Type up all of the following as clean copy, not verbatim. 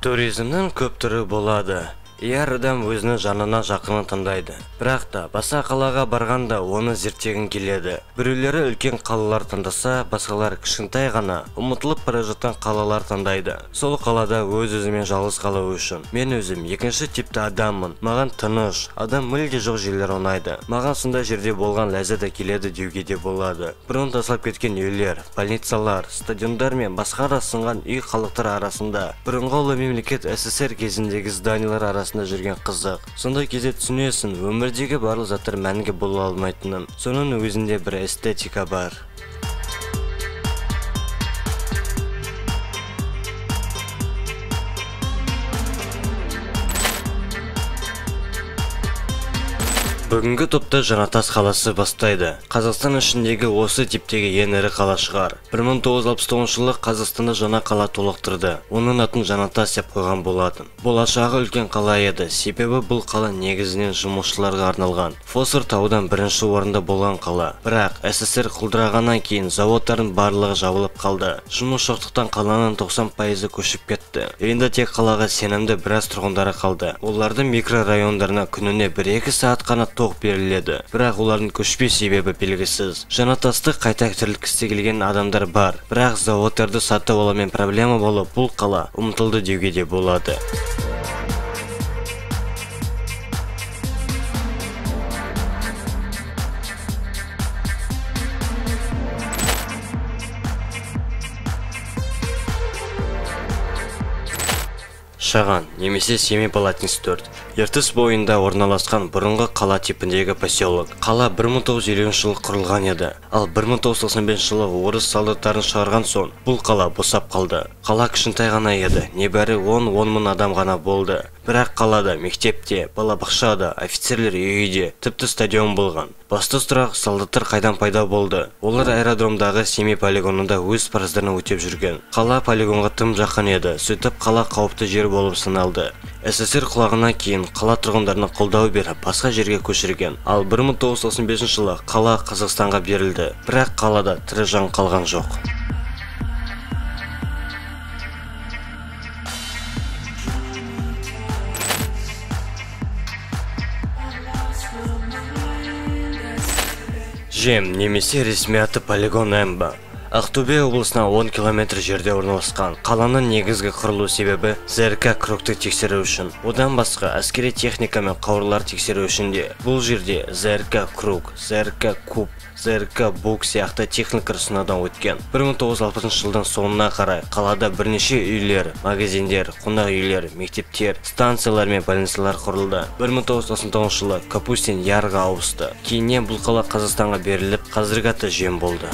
Туризмнің көп түрі болады. Әр адам өзінің жанына жақынын таңдайды. Бірақ та басқа қалаға барғанда оны зерттегің келеді. Біреулері үлкен қалалар таңдаса, басқалар кішкентай ғана ұмытылып бара жатқан қалалар таңдайды. Сол қалада өз-өзімен жалғыз қалу үшін. Мен өзім екінші типті адаммын. Маған тыныш, адам мүлде жоқ жерлер ұнайды. Маған сондай жерде болған ләззат әкеледі деуге де болады. Бұрын тасталып кеткен үйлер, больницалар, стадиондар мен басқа да сынған үй халықтар арасында. Бұрынғы ұлы мемлекет СССР кезіндегі зданиялар арасында жүрген қызық. Сондай кезде түсінесің, өмірдегі барлық заттар мәңгі бола алмайтынын. Соның өзінде бір эстетика бар. Бүгінгі топта Жаңатас қаласы бастайды. Қазақстан ішіндегі осы типтегі ең ірі қала шығар. 1969 жылы Қазақстанда жаңа қала толықтырды. Оның атын Жаңатас деп қойған болатын. Болашағы үлкен қала еді, себебі бұл қала негізінен жұмысшыларға арналған. Фосфор таудан бірінші орында болған қала. Бірақ СССР құлдырағаннан кейін заводтардың барлығы жабылып қалды. Жұмыс жоқтықтан қаланың 90% көшіп кетті. Енді тек қалаға сенімді біраз тұрғындары қалды. Олардың микрорайондарына күніне 1-2 сағат қана тоқ беріледі. Бірақ олардың көшпе себебі белгісіз. Жаңатасты қайта тірілткісі келген адамдар бар. Бірақ заводтарды сатып алумен проблема болып, бұл қала ұмытылды деуге де болады. Шаған, немесе Семипалатинск 4. Ертіс бойында орналасқан бұрынғы қала типіндегі поселок. Қала 1950 жылы құрылған еді. Ал 1995 жылы орыс солдаттарын шығарған соң, бұл қала босап қалды. Қала кішкентай ғана еді, небәрі 10 мың адам ғана болды. Бірақ қалада, мектепте, балабақшада, офицерлер үйінде, тіпті стадион болған. Басты сұрақ, солдаттар қайдан пайда болды? Олар аэродромдағы Семей полигонында өз парыздарын өтеп жүрген. Қала полигонға тым жақын еді, сөйтіп қала қауіпті жер болып саналды. СССР құлағаннан кейін қала тұрғындарына қолдау беріп, басқа жерге көшірген. Ал 1995 жылы қала Қазақстанға берілді. Бірақ қалада тірі жан қалған жоқ. Жем, немесе ресми аты полигон Эмба. Ақтөбе облысына 10 км жерде орналасқан. Қаланың негізгі құрылу себебі ЗРК Крукты тексеру үшін. Одан басқа әскери техника мен қауырлар тексеру үшін де. Бұл жерде ЗРК Крук, ЗРК Куб, ЗРК Бук сияқты техникалар сынаудан өткен. 1960 жылдан соңына қарай қалада бірнеше үйлер, магазиндер, қонақ үйлер, мектептер, станциялар мен больницалар құрылды. 1989 жылы Капустин Ярға ауысты. Кейіннен бұл қала Қазақстанға беріліп, қазіргі аты Жем болды.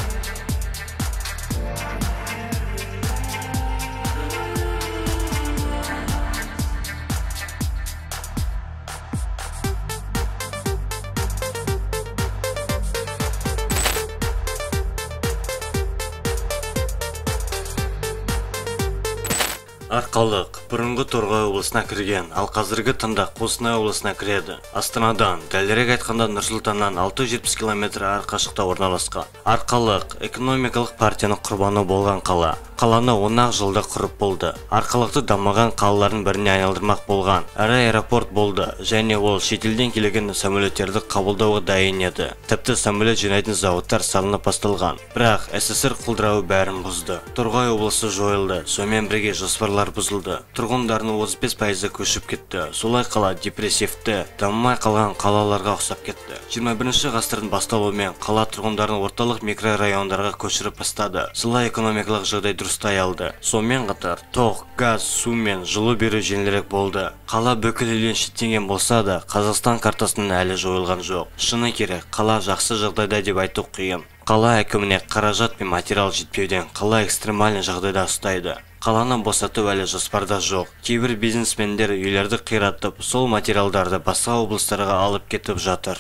Арқалық бұрынғы Торғай облысына кірген, ал қазіргі таңда Қостанай облысына кіреді. Астанадан, дәлірек айтқанда Нұр-Сұлтаннан 670 км қашықта орналасқан. Арқалық экономикалық партияның құрбаны болған қала. Қаланы 10 жылда құрып болды. Арқалықты дамыған қалалардың біріне айналдырмақ болған. Әрі аэропорт болды, және ол шетелден келген самолеттерді қабылдауға дайын еді. Тіпті самолет жинайтын заводтар салынып басталған. Бірақ СССР құлдырауы бәрін бұзды. Торғай облысы жойылды, сонымен бірге жоспарлар бұзылды. Тұрғындарының 35% көшіп кетті. Солай қала депрессивті, дамымай қалған қалаларға ұқсап кетті. 21 ғасырдың басталуымен қала тұрғындарын орталық микрорайондарға көшіріп бастады. Солай экономикалық жағдай дұрыстай алды. Сонымен қатар тоқ, газ, су мен жылу беру жеңілірек болды. Қала бүкіл елден шеттенген болса да, Қазақстан картасынан әлі жойылған жоқ. Шыны керек, қала жақсы жағдайда деп айту қиын. Қала әкіміне қаражат пен материал жетпеуден қала экстремальный жағдайда ұстайды. Қаланы босату әлі жоспарда жоқ. Кейбір бизнесмендер үйлерді қиратып, сол материалдарды басқа облыстарға алып кетіп жатыр.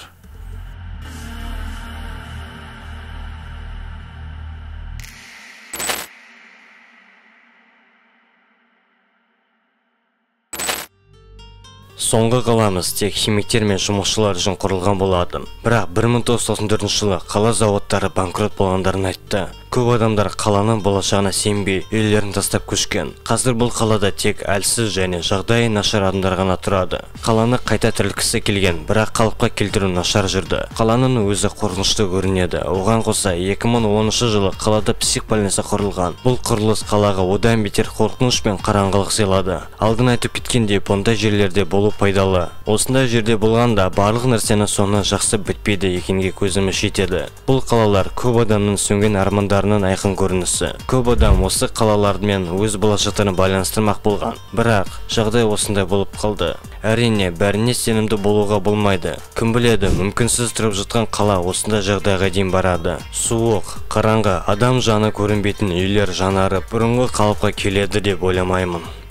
Соңғы қаламыз тек химиктер мен жұмысшылар үшін құрылған болатын. Бірақ 1994 жылы қала заводтары банкрот болғандарын айтты. Көп адамдар қаланың болашағына сенбей, үйлерін тастап көшкен. Қазір бұл қалада тек әлсіз және жағдайы нашар адамдар ғана тұрады. Қаланы қайта тірілткісі келген, бірақ қалыпқа келтіру нашар жүрді. Қаланың өзі қорқынышты көрінеді. Оған қоса 2010 жылы қалада психбольница құрылған. Бұл құрылыс қалаға одан бетер қорқыныш пен қараңғылық сыйлады. Алдын айтып кеткендей, бұндай жерлерде болу пайдалы. Осындай жерде болғанда барлық нәрсені соңы жақсы бітпейді екенге көзіміз жетеді. Бұл қалалар көп адамның сөнген армандарының айқын көрінісі. Көп адам осы қалалармен өз болашақтарын байланыстырмақ болған. Бірақ жағдай осындай болып қалды. Әрине, бәріне сенімді болуға болмайды. Кім біледі, мүмкінсіз тұрып жатқан қала осындай жағдайға дейін барады. Суық, қараңғы, адам жаны көрінбейтін үйлер жанарып, бұрынғы қалыпқа келеді деп ойламаймын.